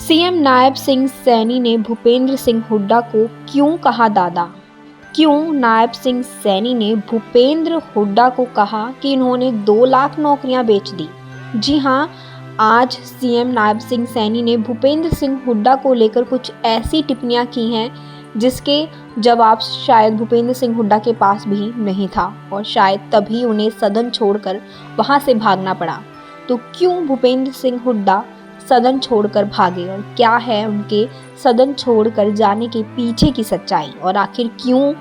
CM Nayab Singh Saini ने भूपेंद्र सिंह हुड्डा को क्यों कहा दादा? क्यों नायब सिंह सैनी ने भूपेंद्र हुड्डा को कहा कि इन्होंने 2 लाख नौकरियां बेच दी? जी हाँ, आज सीएम नायब सिंह सैनी ने भूपेंद्र सिंह हुड्डा को लेकर कुछ ऐसी टिप्पणियां की हैं जिसके जवाब शायद भूपेंद्र सिंह हुड्डा के पास भी नहीं था और शायद तभी उन्हें सदन छोड़कर वहां से भागना पड़ा। तो क्यों भूपेंद्र सिंह हुड्डा सदन छोड़कर भागे और क्या है उनके सदन छोड़कर जाने के पीछे की सच्चाई, और आखिर क्यों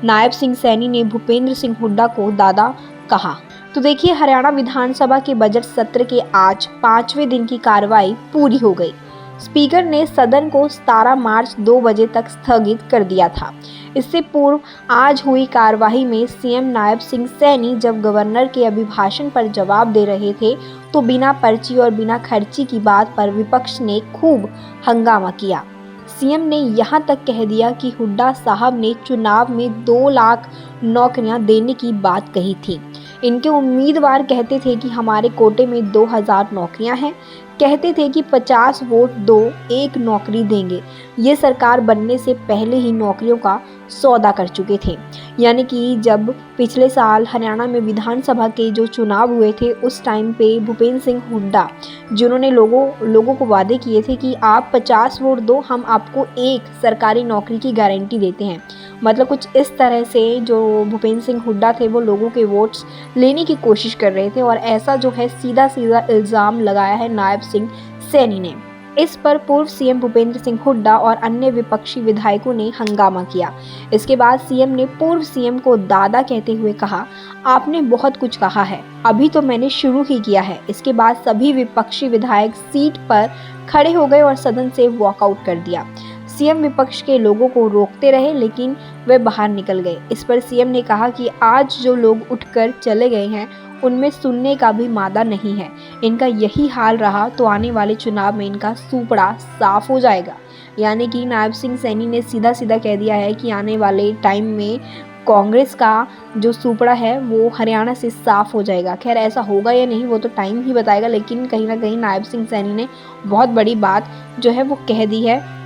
नायब सिंह सैनी ने भूपेंद्र सिंह हुड्डा को दादा कहा? तो देखिए, हरियाणा विधानसभा के बजट सत्र के आज 5वें दिन की कार्रवाई पूरी हो गई। स्पीकर ने सदन को 17 मार्च 2 बजे तक स्थगित कर दिया था। इससे पूर्व आज हुई कार्यवाही में सीएम नायब सिंह सैनी जब गवर्नर के अभिभाषण पर जवाब दे रहे थे तो बिना पर्ची और बिना खर्ची की बात पर विपक्ष ने खूब हंगामा किया। सीएम ने यहां तक कह दिया कि हुड्डा साहब ने चुनाव में 2 लाख नौकरियां देने की बात कही थी। इनके उम्मीदवार कहते थे कि हमारे कोटे में 2000 नौकरियां हैं, कहते थे कि 50 वोट दो 1 नौकरी देंगे। ये सरकार बनने से पहले ही नौकरियों का सौदा कर चुके थे। यानी कि जब पिछले साल हरियाणा में विधानसभा के जो चुनाव हुए थे उस टाइम पे भूपेंद्र सिंह हुड्डा जिन्होंने लोगों को वादे किए थे कि आप 50 वोट दो, हम आपको 1 सरकारी नौकरी की गारंटी देते हैं। मतलब कुछ इस तरह से जो भूपेंद्र सिंह हुड्डा थे वो लोगों के वोट्स लेने की कोशिश कर रहे थे और ऐसा जो है सीधा सीधा इल्ज़ाम लगाया है नायब सिंह सैनी ने। इस पर पूर्व सीएम भूपेंद्र सिंह हुड्डा और अन्य विपक्षी विधायकों ने हंगामा किया। इसके बाद सीएम ने पूर्व सीएम को दादा कहते हुए कहा, आपने बहुत कुछ कहा है, अभी तो मैंने शुरू ही किया है। इसके बाद सभी विपक्षी विधायक सीट पर खड़े हो गए और सदन से वॉकआउट कर दिया। सीएम विपक्ष के लोगों को रोकते रहे लेकिन वे बाहर निकल गए। इस पर सीएम ने कहा कि आज जो लोग उठकर चले गए हैं उनमें सुनने का भी मादा नहीं है। इनका यही हाल रहा तो आने वाले चुनाव में इनका सूपड़ा साफ हो जाएगा। यानी कि नायब सिंह सैनी ने सीधा सीधा कह दिया है कि आने वाले टाइम में कांग्रेस का जो सूपड़ा है वो हरियाणा से साफ हो जाएगा। खैर ऐसा होगा या नहीं वो तो टाइम ही बताएगा, लेकिन कहीं ना कहीं नायब सिंह सैनी ने बहुत बड़ी बात जो है वो कह दी है।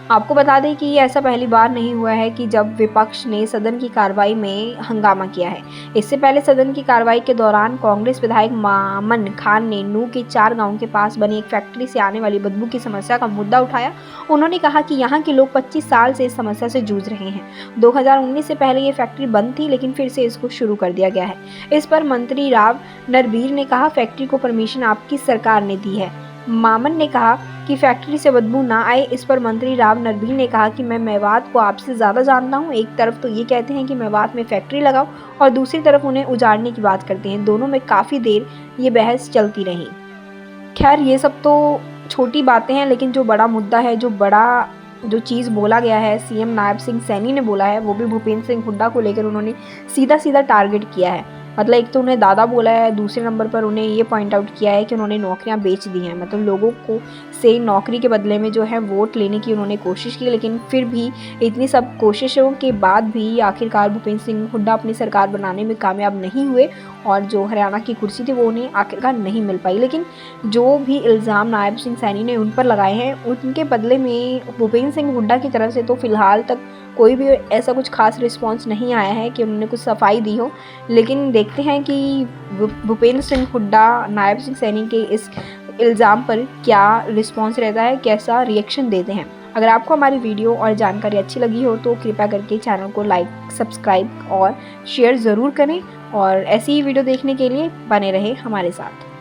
आपको बता दें कि ऐसा पहली बार नहीं हुआ है कि जब विपक्ष ने सदन की कार्रवाई में हंगामा किया है। इससे पहले सदन की कार्रवाई के दौरान कांग्रेस विधायक मामन खान ने नूह के 4 गांव के पास बनी एक फैक्ट्री से आने वाली बदबू की समस्या का मुद्दा उठाया। उन्होंने कहा कि यहाँ के लोग 25 साल से इस समस्या से जूझ रहे हैं। 2019 से पहले ये फैक्ट्री बंद थी लेकिन फिर से इसको शुरू कर दिया गया है। इस पर मंत्री राव नरबीर ने कहा, फैक्ट्री को परमिशन आपकी सरकार ने दी है। मामन ने कहा कि फैक्ट्री से बदबू ना आए। इस पर मंत्री राव नरबीर ने कहा कि मैं मेवात को आपसे ज़्यादा जानता हूं। एक तरफ तो ये कहते हैं कि मेवात में फैक्ट्री लगाओ और दूसरी तरफ उन्हें उजाड़ने की बात करते हैं। दोनों में काफ़ी देर ये बहस चलती रही। खैर ये सब तो छोटी बातें हैं, लेकिन जो बड़ा मुद्दा है, जो चीज़ बोला गया है, सीएम नायब सिंह सैनी ने बोला है, वो भी भूपेंद्र सिंह हुड्डा को लेकर उन्होंने सीधा सीधा टारगेट किया है। मतलब एक तो उन्हें दादा बोला है, दूसरे नंबर पर उन्हें ये पॉइंट आउट किया है कि उन्होंने नौकरियां बेच दी हैं। मतलब लोगों को से नौकरी के बदले में जो है वोट लेने की उन्होंने कोशिश की, लेकिन फिर भी इतनी सब कोशिशों के बाद भी आखिरकार भूपेंद्र सिंह हुड्डा अपनी सरकार बनाने में कामयाब नहीं हुए और जो हरियाणा की कुर्सी थी वो उन्हें आखिरकार नहीं मिल पाई। लेकिन जो भी इल्ज़ाम नायब सिंह सैनी ने उन पर लगाए हैं उनके बदले में भूपेंद्र सिंह हुड्डा की तरफ से तो फिलहाल तक कोई भी ऐसा कुछ खास रिस्पांस नहीं आया है कि उन्होंने कुछ सफाई दी हो। लेकिन देखते हैं कि भूपेंद्र सिंह हुड्डा नायब सिंह सैनी के इस इल्ज़ाम पर क्या रिस्पांस रहता है, कैसा रिएक्शन देते हैं। अगर आपको हमारी वीडियो और जानकारी अच्छी लगी हो तो कृपया करके चैनल को लाइक, सब्सक्राइब और शेयर ज़रूर करें और ऐसी ही वीडियो देखने के लिए बने रहे हमारे साथ।